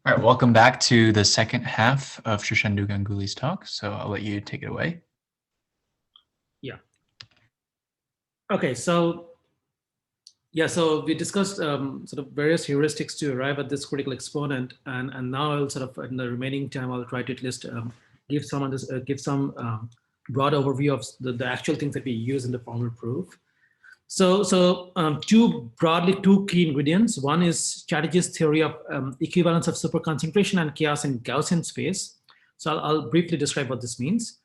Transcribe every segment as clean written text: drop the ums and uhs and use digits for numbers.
All right, welcome back to the second half of Shirshendu Ganguly's talk. So I'll let you take it away. Yeah. Okay, so so we discussed sort of various heuristics to arrive at this critical exponent, and now I'll sort of in the remaining time I'll try to at least give some broad overview of the actual things that we use in the formal proof. So two key ingredients. One is Chatterjee's theory of equivalence of superconcentration and chaos in Gaussian space. So I'll briefly describe what this means.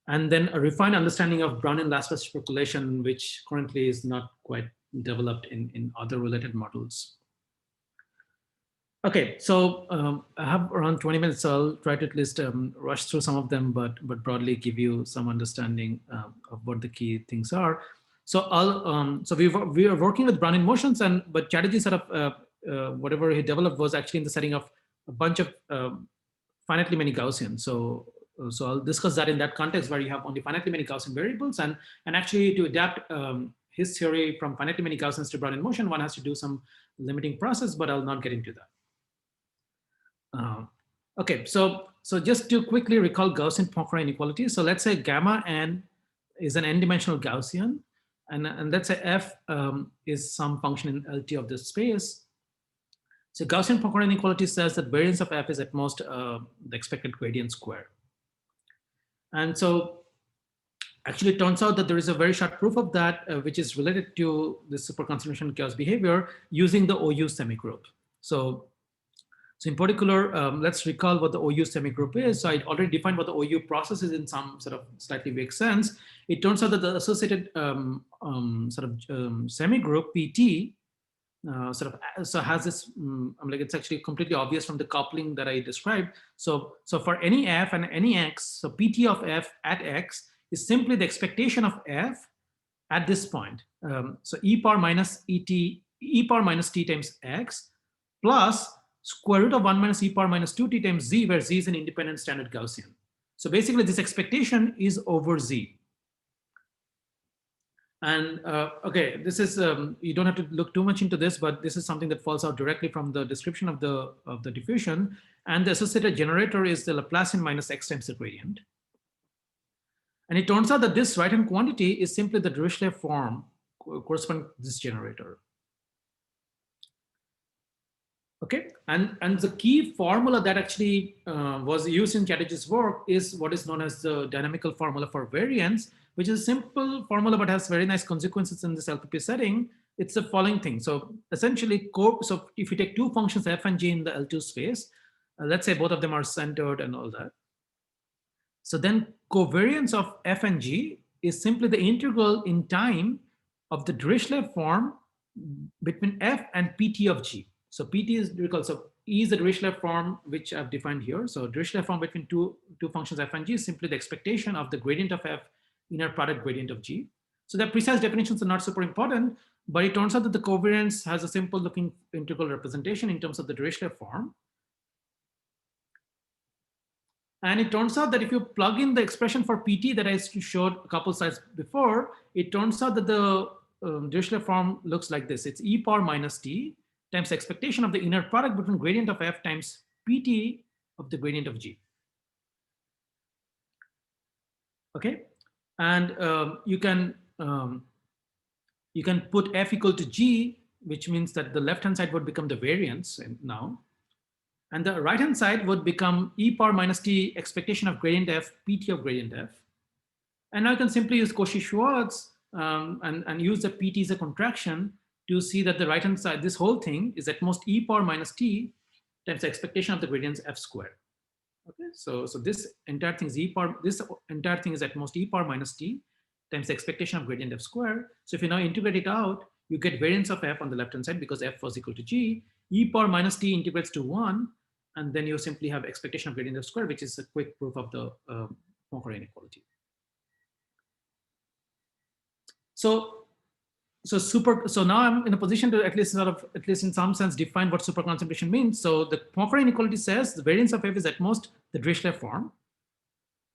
And then a refined understanding of Brownian last-pass percolation, which currently is not quite developed in other related models. Okay, so I have around 20 minutes, so I'll try to at least rush through some of them, but broadly give you some understanding of what the key things are. So we are working with Brownian motions, but Chatterjee sort of whatever he developed was actually in the setting of a bunch of finitely many Gaussian. So I'll discuss that in that context where you have only finitely many Gaussian variables, and actually to adapt his theory from finitely many Gaussians to Brownian motion, one has to do some limiting process, but I'll not get into that. Okay, so just to quickly recall Gaussian Poincare inequality. So let's say gamma n is an n-dimensional Gaussian, and let's say f is some function in LT of this space. So Gaussian Poincare inequality says that variance of f is at most the expected gradient square. And so actually it turns out that there is a very short proof of that, which is related to the superconcentration chaos behavior using the OU semigroup. So in particular, let's recall what the OU semigroup is. So I already defined what the OU process is in some sort of slightly vague sense. It turns out that the associated semigroup PT has this like it's actually completely obvious from the coupling that I described. So for any f and any x, so PT of f at x is simply the expectation of f at this point. So e power minus t times x plus square root of 1 minus e power minus 2t times z, where z is an independent standard Gaussian. So basically this expectation is over z. And okay, this is, you don't have to look too much into this, but this is something that falls out directly from the description of the diffusion. And the associated generator is the Laplacian minus x times the gradient. And it turns out that this right-hand quantity is simply the Dirichlet form corresponding to this generator. Okay, and the key formula that actually was used in Chatterjee's work is what is known as the dynamical formula for variance, which is a simple formula but has very nice consequences in this LPP setting. It's the following thing. So essentially, so if you take two functions f and g in the L2 space, let's say both of them are centered and all that. So then covariance of f and g is simply the integral in time of the Dirichlet form between f and pt of g. So pt is because so E is the Dirichlet form which I've defined here. So Dirichlet form between two functions f and g is simply the expectation of the gradient of f inner product gradient of g. So the precise definitions are not super important, but it turns out that the covariance has a simple looking integral representation in terms of the Dirichlet form. And it turns out that if you plug in the expression for pt that I showed a couple slides before, it turns out that the Dirichlet form looks like this. It's e power minus t times the expectation of the inner product between gradient of f times pt of the gradient of g. Okay, and you can put f equal to g, which means that the left-hand side would become the variance now, and the right-hand side would become e power minus t expectation of gradient f pt of gradient f. And now I can simply use Cauchy-Schwarz and use the pt as a contraction to see that the right-hand side, this whole thing is at most e power minus t times the expectation of the gradients f squared. Okay, so this entire thing is at most e power minus t times the expectation of gradient f squared. So if you now integrate it out, you get variance of f on the left-hand side because f was equal to g. E power minus t integrates to 1, and then you simply have expectation of gradient f squared, which is a quick proof of the Poincare inequality. So now I'm in a position to at least in some sense define what superconcentration means. So the Poincare inequality says the variance of f is at most the Dirichlet form,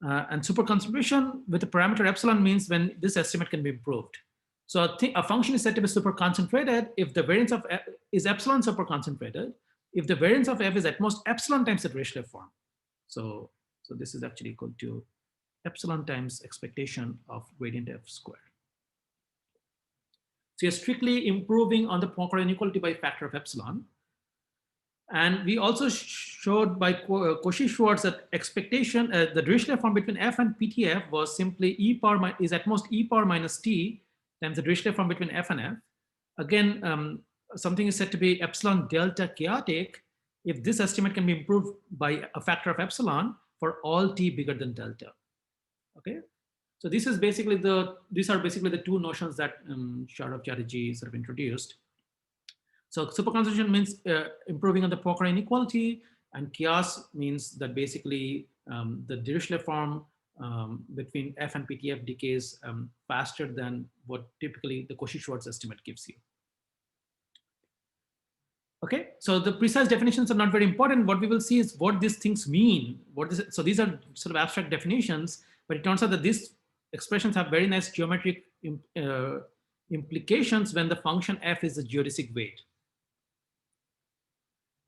and superconcentration with the parameter epsilon means when this estimate can be improved. So a function is said to be superconcentrated if the variance of f is epsilon superconcentrated, if the variance of f is at most epsilon times the Dirichlet form. So this is actually equal to epsilon times expectation of gradient f squared. So you're strictly improving on the Poincare inequality by a factor of epsilon. And we also showed by Cauchy-Schwarz that expectation, the Dirichlet form between f and PTF was simply is at most e power minus t times the Dirichlet form between f and f. Again, something is said to be epsilon delta chaotic if this estimate can be improved by a factor of epsilon for all t bigger than delta. Okay, so these are basically the two notions that Chatterjee sort of introduced. So superconcentric means improving on the Poincare inequality, and chaos means that basically the Dirichlet form between f and PTF decays faster than what typically the Cauchy-Schwarz estimate gives you. Okay, so the precise definitions are not very important. What we will see is what these things mean. So these are sort of abstract definitions, but it turns out that these expressions have very nice geometric implications when the function f is a geodesic weight.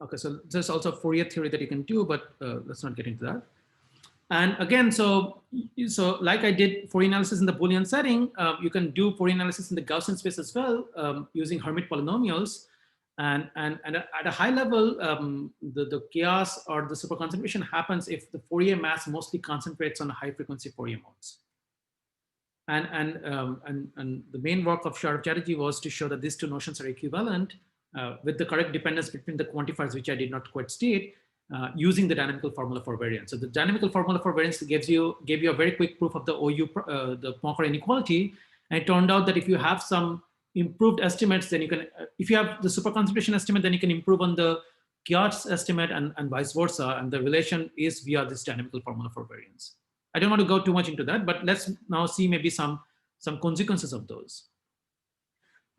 Okay, so there's also Fourier theory that you can do, but let's not get into that. And again, so like I did Fourier analysis in the Boolean setting, you can do Fourier analysis in the Gaussian space as well using Hermite polynomials. And at a high level, the chaos or the superconcentration happens if the Fourier mass mostly concentrates on high frequency Fourier modes. And the main work of Chatterjee was to show that these two notions are equivalent with the correct dependence between the quantifiers, which I did not quite state, using the dynamical formula for variance. So the dynamical formula for variance gave you a very quick proof of the the Poincare inequality. And it turned out that if you have some improved estimates, then you can, if you have the superconcentration estimate, then you can improve on the chaos estimate and vice versa. And the relation is via this dynamical formula for variance. I don't want to go too much into that, but let's now see maybe some consequences of those.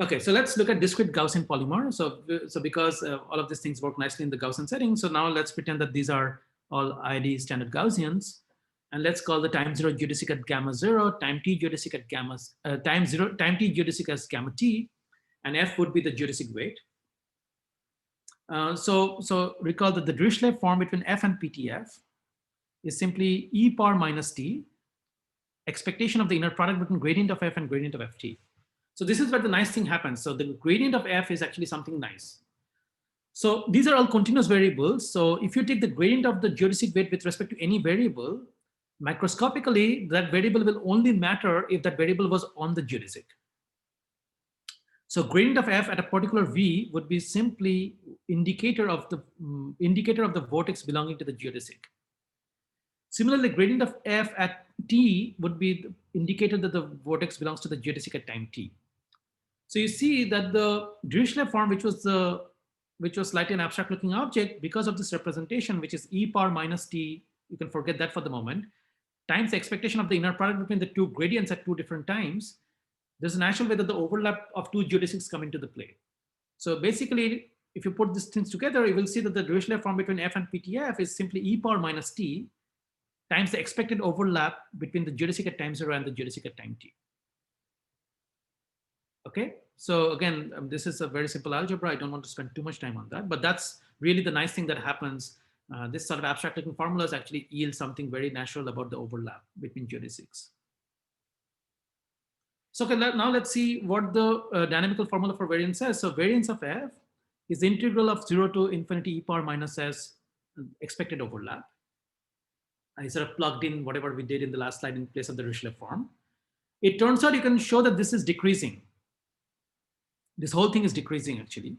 Okay, so let's look at discrete Gaussian polymer. So because all of these things work nicely in the Gaussian setting, so now let's pretend that these are all ID standard Gaussians. And let's call the time zero geodesic at gamma 0, time t geodesic at gamma, time t geodesic as gamma t, and f would be the geodesic weight. So recall that the Dirichlet form between f and PTF is simply e power minus t, expectation of the inner product between gradient of f and gradient of ft. So this is where the nice thing happens. So the gradient of f is actually something nice. So these are all continuous variables. So if you take the gradient of the geodesic weight with respect to any variable, microscopically, that variable will only matter if that variable was on the geodesic. So gradient of f at a particular v would be simply indicator of the vortex belonging to the geodesic. Similarly, gradient of f at t would be the indicator that the vortex belongs to the geodesic at time t. So you see that the Dirichlet form, which was slightly an abstract looking object, because of this representation, which is e power minus t, you can forget that for the moment, times the expectation of the inner product between the two gradients at two different times, there's a natural way that the overlap of two geodesics come into the play. So basically, if you put these things together, you will see that the Dirichlet form between f and PTF is simply e power minus t times the expected overlap between the geodesic at time 0 and the geodesic at time t. Okay, so again, this is a very simple algebra. I don't want to spend too much time on that, but that's really the nice thing that happens. This sort of abstract looking formulas actually yield something very natural about the overlap between geodesics. So okay, now let's see what the dynamical formula for variance says. So variance of f is the integral of 0 to infinity e power minus s expected overlap. I sort of plugged in whatever we did in the last slide in place of the Dirichlet form. It turns out you can show that this is decreasing. This whole thing is decreasing actually.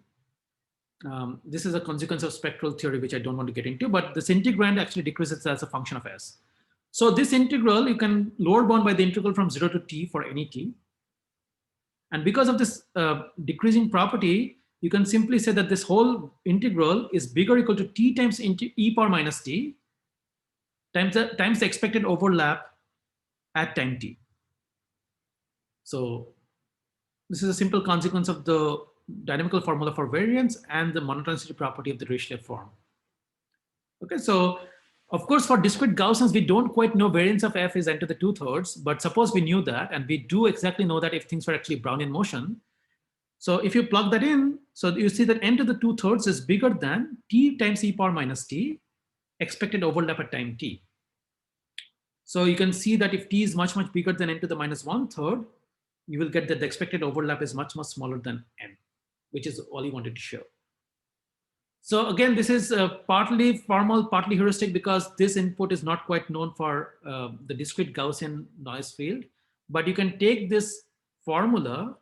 This is a consequence of spectral theory, which I don't want to get into, but this integrand actually decreases as a function of s. So this integral, you can lower bound by the integral from 0 to t for any t. And because of this decreasing property, you can simply say that this whole integral is bigger or equal to t times e power minus t times the expected overlap at time t. So this is a simple consequence of the dynamical formula for variance and the monotonicity property of the Dirichlet form. Okay, so of course, for discrete Gaussians, we don't quite know variance of f is n to the 2/3, but suppose we knew that, and we do exactly know that if things were actually Brownian motion, So if you plug that in, so you see that n to the 2/3 is bigger than t times e power minus t, expected overlap at time t. So you can see that if t is much, much bigger than n to the minus 1/3, you will get that the expected overlap is much, much smaller than n, which is all you wanted to show. So again, this is partly formal, partly heuristic, because this input is not quite known for the discrete Gaussian noise field. But you can take this formula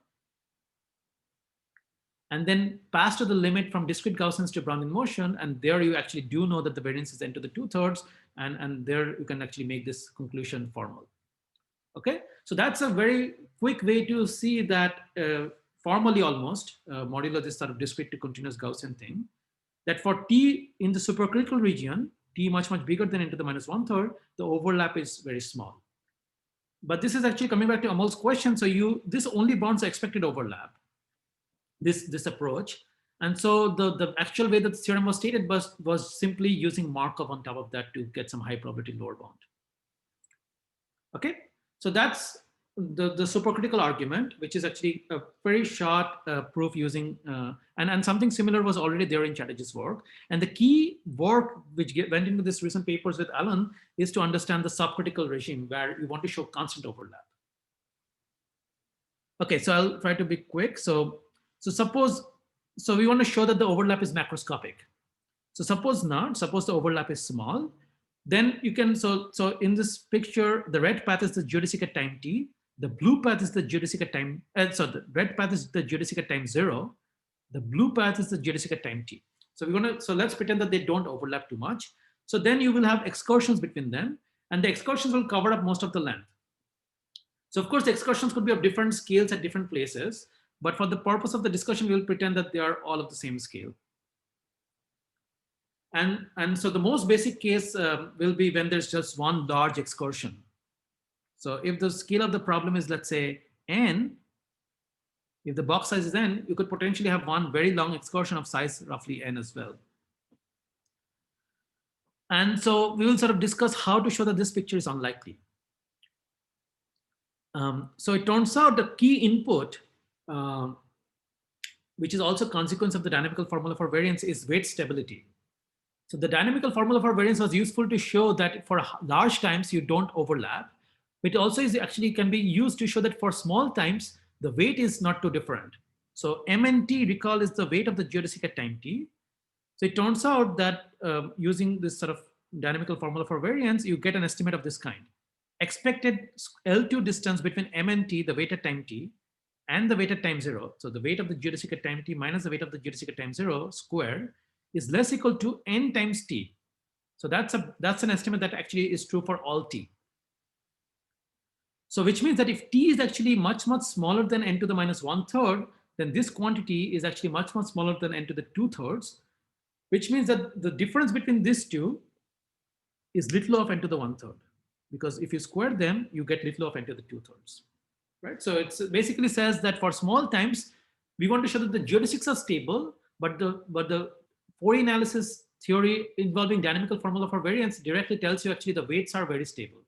and then pass to the limit from discrete Gaussians to Brownian motion. And there you actually do know that the variance is n to the 2/3. And there you can actually make this conclusion formal. Okay, so that's a very quick way to see that formally almost, modulo this sort of discrete to continuous Gaussian thing, that for t in the supercritical region, t much, much bigger than n to the minus 1/3, the overlap is very small. But this is actually coming back to Amal's question. So this only bounds the expected overlap, this approach. And so the actual way that the theorem was stated was simply using Markov on top of that to get some high probability lower bound. Okay, so that's the supercritical argument, which is actually a very short proof using, and something similar was already there in Chatterjee's work. And the key work which went into this recent papers with Alan is to understand the subcritical regime, where you want to show constant overlap. Okay, so I'll try to be quick. So we want to show that the overlap is macroscopic. So suppose the overlap is small, then you can, so in this picture, the red path is the geodesic at time t, the blue path is the geodesic at time, so the red path is the geodesic at time 0, the blue path is the geodesic at time t. So let's pretend that they don't overlap too much. So then you will have excursions between them, and the excursions will cover up most of the length. So of course, the excursions could be of different scales at different places, but for the purpose of the discussion, we will pretend that they are all of the same scale. And so the most basic case will be when there's just one large excursion. So if the scale of the problem is, let's say, n, if the box size is n, you could potentially have one very long excursion of size roughly n as well. And so we will sort of discuss how to show that this picture is unlikely. So it turns out the key input, which is also a consequence of the dynamical formula for variance, is weight stability. So the dynamical formula for variance was useful to show that for large times you don't overlap, but it also actually can be used to show that for small times the weight is not too different. So MNT, recall, is the weight of the geodesic at time t. So it turns out that using this sort of dynamical formula for variance, you get an estimate of this kind. Expected L2 distance between MNT, the weight at time t, and the weight at time 0. So the weight of the geodesic at time t minus the weight of the geodesic at time 0 squared is less equal to n times t. So that's an estimate that actually is true for all t. So which means that if t is actually much, much smaller than n to the minus 1/3, then this quantity is actually much, much smaller than n to the 2/3, which means that the difference between these two is little of n to the 1/3. Because if you square them, you get little of n to the 2/3. Right? So it basically says that for small times, we want to show that the geodesics are stable, but the Fourier analysis theory involving dynamical formula for variance directly tells you actually the weights are very stable.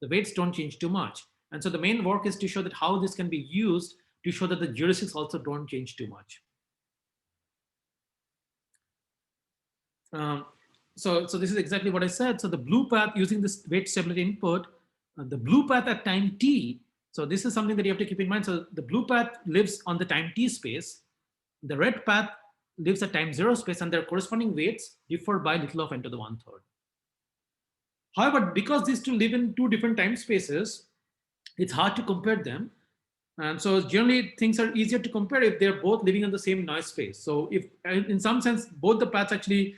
The weights don't change too much. And so the main work is to show that how this can be used to show that the geodesics also don't change too much. So this is exactly what I said. So the blue path using this weight stability input, the blue path at time t, so this is something that you have to keep in mind. So the blue path lives on the time t space. The red path lives at time 0 space, and their corresponding weights differ by little of n to the 1/3. However, because these two live in two different time spaces, it's hard to compare them. And so generally things are easier to compare if they're both living in the same noise space. So if in some sense, both the paths actually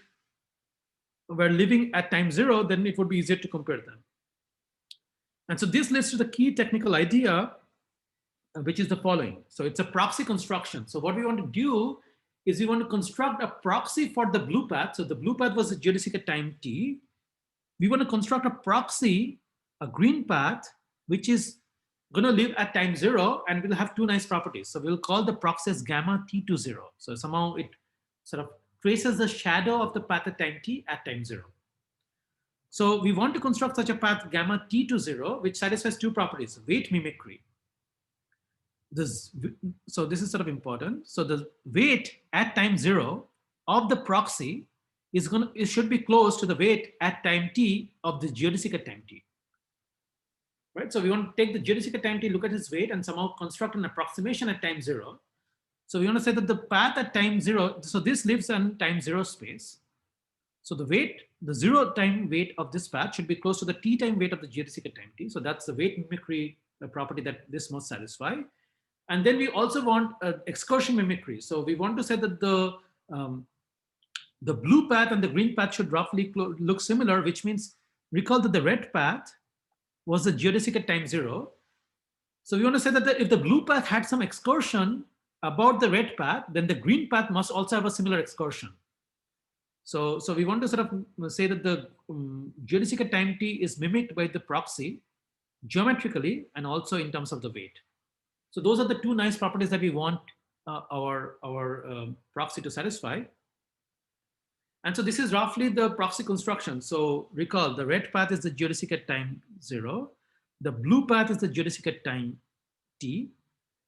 were living at time 0, then it would be easier to compare them. And so this leads to the key technical idea, which is the following. So it's a proxy construction. So what we want to do is we want to construct a proxy for the blue path. So the blue path was a geodesic at time t. We want to construct a proxy, a green path, which is going to live at time 0, and will have two nice properties. So we'll call the proxy as gamma t to 0. So somehow it sort of traces the shadow of the path at time t at time 0. So we want to construct such a path gamma t to 0, which satisfies two properties: weight mimicry. this, so this is sort of important. So the weight at time 0 of the proxy it should be close to the weight at time t of the geodesic at time t. Right? So we want to take the geodesic at time t, look at its weight, and somehow construct an approximation at time 0. So we want to say that the path at time 0, so this lives in time 0 space. So the weight, the 0 time weight of this path should be close to the t time weight of the geodesic at time t. So that's the weight mimicry property that this must satisfy. And then we also want excursion mimicry. So we want to say that the blue path and the green path should roughly look similar, which means recall that the red path was the geodesic at time 0. So we want to say that if the blue path had some excursion about the red path, then the green path must also have a similar excursion. So we want to sort of say that the geodesic at time t is mimicked by the proxy geometrically and also in terms of the weight. So those are the two nice properties that we want our proxy to satisfy. And so this is roughly the proxy construction. So recall, the red path is the geodesic at time 0. The blue path is the geodesic at time t.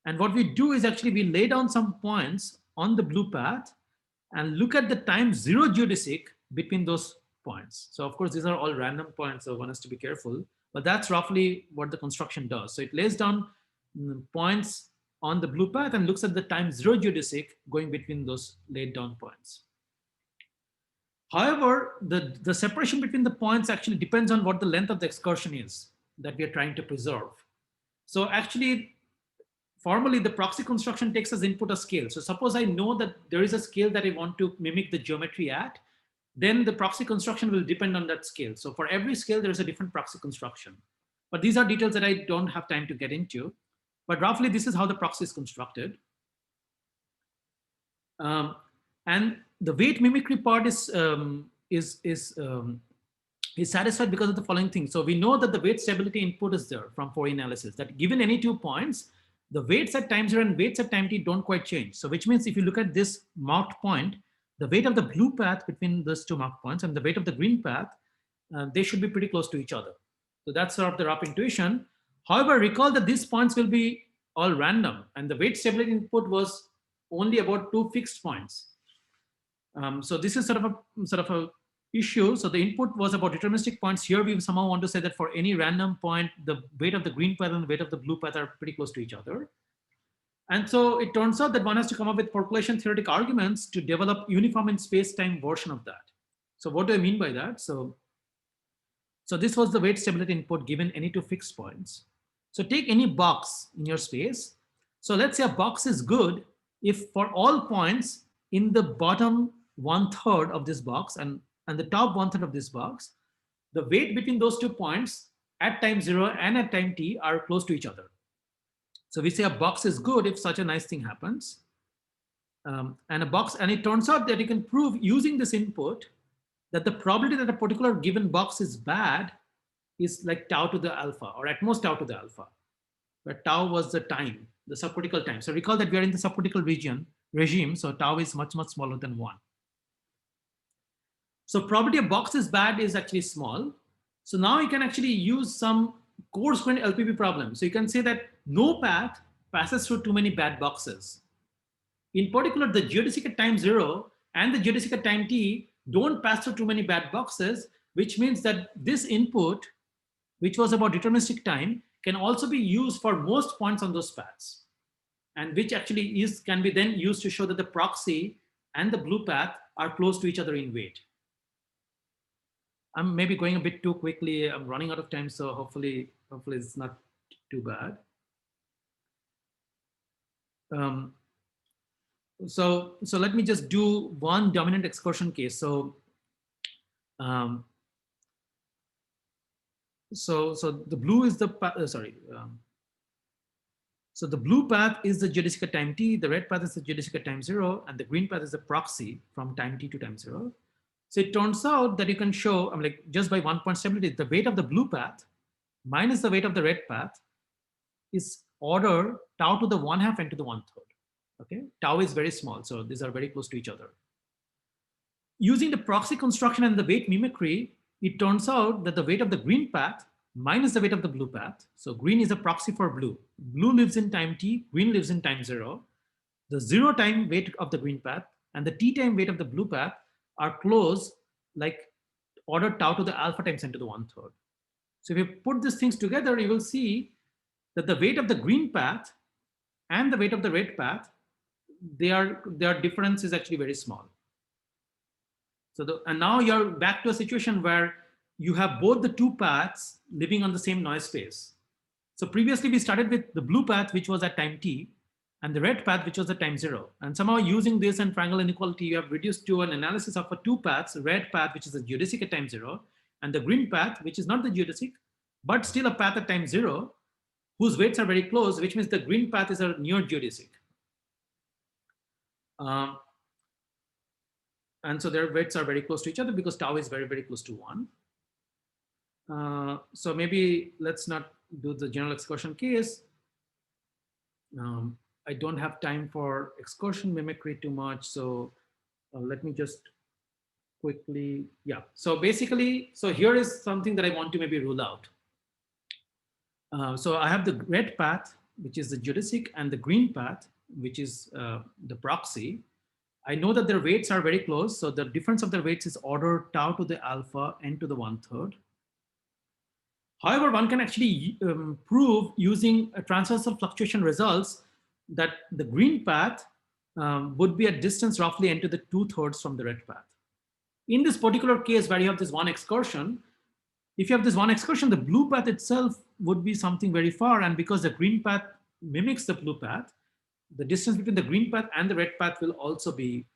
And what we do is actually we lay down some points on the blue path and look at the time 0 geodesic between those points. So of course, these are all random points, so one has to be careful. But that's roughly what the construction does. So it lays down points on the blue path and looks at the time 0 geodesic going between those laid down points. However, the separation between the points actually depends on what the length of the excursion is that we are trying to preserve. So actually, formally, the proxy construction takes as input a scale. So suppose I know that there is a scale that I want to mimic the geometry at, then the proxy construction will depend on that scale. So for every scale, there is a different proxy construction. But these are details that I don't have time to get into. But roughly, this is how the proxy is constructed. And the weight mimicry part is satisfied because of the following thing. So we know that the weight stability input is there from Fourier analysis, that given any 2 points, the weights at time 0 and weights at time t don't quite change. So which means if you look at this marked point, the weight of the blue path between those 2 marked points and the weight of the green path, they should be pretty close to each other. So that's sort of the rough intuition. However, recall that these points will be all random and the weight stability input was only about 2 fixed points. So this is sort of a issue. So the input was about deterministic points. Here we somehow want to say that for any random point, the weight of the green path and the weight of the blue path are pretty close to each other. And so it turns out that one has to come up with percolation theoretic arguments to develop uniform in space-time version of that. So what do I mean by that? So this was the weight stability input given any 2 fixed points. So take any box in your space. So let's say a box is good if for all points in the bottom 1/3 of this box and the top 1/3 of this box, the weight between those 2 points at time 0 and at time t are close to each other. So we say a box is good if such a nice thing happens. And it turns out that you can prove using this input that the probability that a particular given box is bad is like tau to the alpha, or at most tau to the alpha, where tau was the time, the subcritical time. So recall that we are in the subcritical regime, so tau is much, much smaller than 1. So probability a box is bad is actually small. So now you can actually use some coarse-grained LPB problem. So you can say that no path passes through too many bad boxes. In particular, the geodesic at time 0 and the geodesic at time t don't pass through too many bad boxes, which means that this input, which was about deterministic time, can also be used for most points on those paths, and which actually can be then used to show that the proxy and the blue path are close to each other in weight. I'm maybe going a bit too quickly. I'm running out of time, so hopefully it's not too bad. So let me just do one dominant excursion case. So the blue is the so the blue path is the geodesic at time t, the red path is the geodesic at time 0, and the green path is the proxy from time t to time 0. So it turns out that you can show, just by 1 point stability, the weight of the blue path minus the weight of the red path is order tau to the 1/2 and to the 1/3. Okay, tau is very small, so these are very close to each other. Using the proxy construction and the weight mimicry, it turns out that the weight of the green path minus the weight of the blue path. So green is a proxy for blue. Blue lives in time t, green lives in time 0. The 0 time weight of the green path and the t time weight of the blue path are close, like order tau to the alpha times 10 to the 1/3. So if you put these things together, you will see that the weight of the green path and the weight of the red path, their difference is actually very small. So and now you're back to a situation where you have both the two paths living on the same noise space. So previously we started with the blue path, which was at time t, and the red path, which was at time 0. And somehow using this and triangle inequality, you have reduced to an analysis of two paths, red path, which is the geodesic at time 0, and the green path, which is not the geodesic, but still a path at time 0, whose weights are very close, which means the green path is a near geodesic. And so their weights are very close to each other because tau is very, very close to 1. So maybe let's not do the general excursion case. I don't have time for excursion mimicry too much. So let me just quickly, yeah. So basically, so here is something that I want to maybe rule out. So I have the red path, which is the geodesic, and the green path, which is the proxy. I know that their weights are very close. So the difference of their weights is order tau to the alpha n to the 1/3. However, one can actually prove using a transversal fluctuation results that the green path would be at distance roughly n to the 2/3 from the red path. In this particular case where you have this one excursion, if you have this one excursion, the blue path itself would be something very far. And because the green path mimics the blue path, the distance between the green path and the red path will also be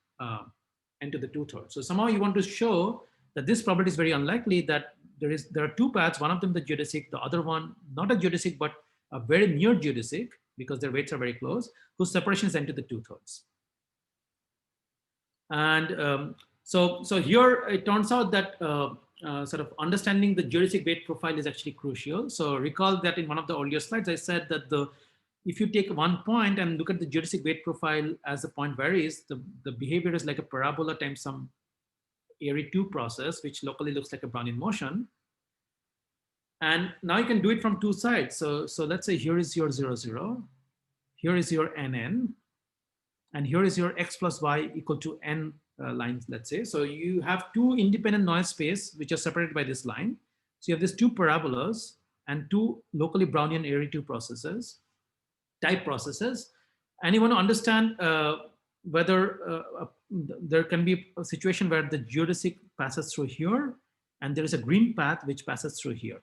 n to the 2/3. So somehow you want to show that this probability is very unlikely, that there are two paths, one of them the geodesic, the other one not a geodesic, but a very near geodesic, because their weights are very close, whose separation is n to the 2/3. And so here it turns out that sort of understanding the geodesic weight profile is actually crucial. So recall that in one of the earlier slides, I said that if you take one point and look at the geodesic weight profile as the point varies, the behavior is like a parabola times some area 2 process, which locally looks like a Brownian motion. And now you can do it from two sides. So let's say here is your 0, 0. Here is your NN. And here is your x plus y equal to n lines, let's say. So you have two independent noise space, which are separated by this line. So you have these two parabolas and two locally Brownian area 2 processes, type processes. And you want to understand whether there can be a situation where the geodesic passes through here, and there is a green path which passes through here.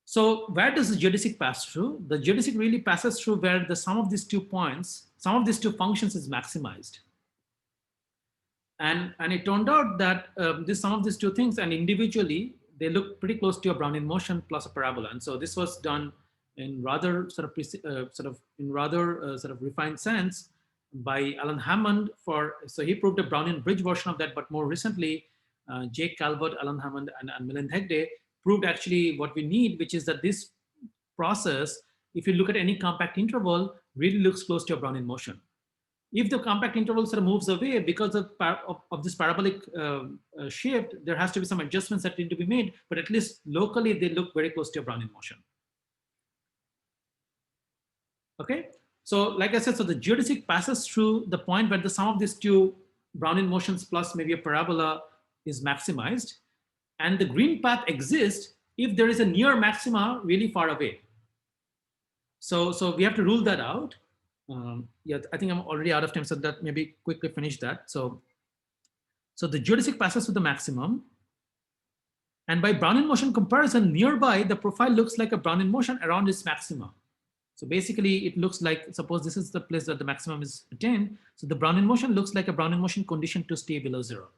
So where does the geodesic pass through? The geodesic really passes through where the sum of these 2 points, sum of these 2 functions is maximized. And it turned out that this sum of these 2 things, and individually, they look pretty close to a Brownian motion plus a parabola. And so this was done in rather sort of refined sense by Alan Hammond so he proved a Brownian bridge version of that, but more recently, Jake Calvert, Alan Hammond, and Milind Hegde proved actually what we need, which is that this process, if you look at any compact interval, really looks close to a Brownian motion. If the compact interval sort of moves away because of this parabolic shift, there has to be some adjustments that need to be made, but at least locally, they look very close to a Brownian motion. Okay, so like I said, so the geodesic passes through the point where the sum of these 2 Brownian motions plus maybe a parabola is maximized. And the green path exists if there is a near maxima really far away. So we have to rule that out. Yeah, I think I'm already out of time, so that maybe quickly finish that. So the geodesic passes through the maximum. And by Brownian motion comparison, nearby, the profile looks like a Brownian motion around its maxima. So basically, it looks like, suppose this is the place that the maximum is attained. So the Brownian motion looks like a Brownian motion conditioned to stay below 0.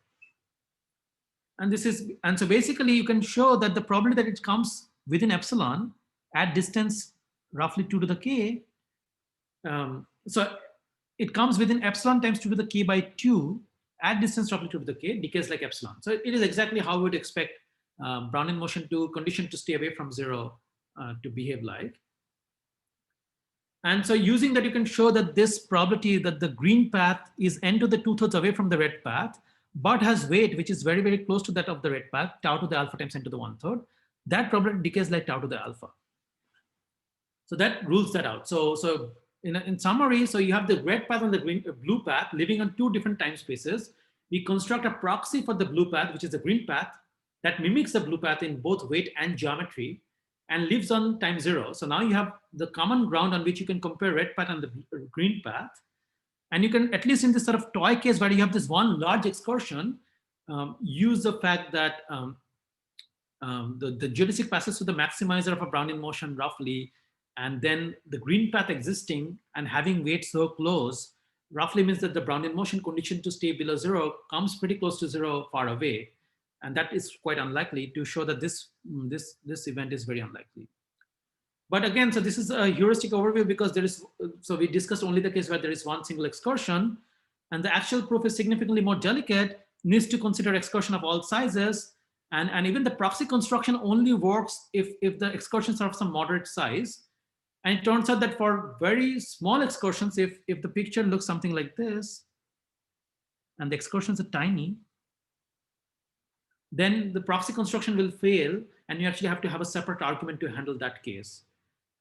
And so basically you can show that the probability that it comes within epsilon at distance roughly 2 to the k. So it comes within epsilon times 2 to the k by 2 at distance roughly 2 to the k, decays like epsilon. So it is exactly how we would expect Brownian motion to condition to stay away from 0 to behave like. And so using that, you can show that this probability that the green path is n to the 2/3 away from the red path but has weight which is very, very close to that of the red path, tau to the alpha times 10 to the 1/3, that probability decays like tau to the alpha. So that rules that out. So in summary, so you have the red path and the blue path living on two different time spaces. We construct a proxy for the blue path, which is the green path, that mimics the blue path in both weight and geometry and lives on time 0. So now you have the common ground on which you can compare red path and the green path. And you can, at least in this sort of toy case where you have this one large excursion, use the fact that the geodesic passes through the maximizer of a Brownian motion roughly, and then the green path existing and having weight so close roughly means that the Brownian motion condition to stay below 0 comes pretty close to 0 far away. And that is quite unlikely to show that this event is very unlikely. But again, so this is a heuristic overview because there is, so we discussed only the case where there is one single excursion, and the actual proof is significantly more delicate, needs to consider excursion of all sizes. And even the proxy construction only works if the excursions are of some moderate size. And it turns out that for very small excursions, if the picture looks something like this, and the excursions are tiny, then the proxy construction will fail, and you actually have to have a separate argument to handle that case.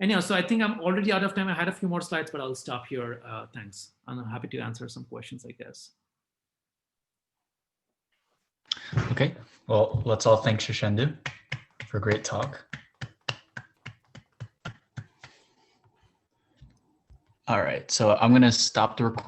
Anyhow, so I think I'm already out of time. I had a few more slides, but I'll stop here. Thanks. I'm happy to answer some questions, I guess. Okay, well, let's all thank Shirshendu for a great talk. All right, so I'm going to stop the recording.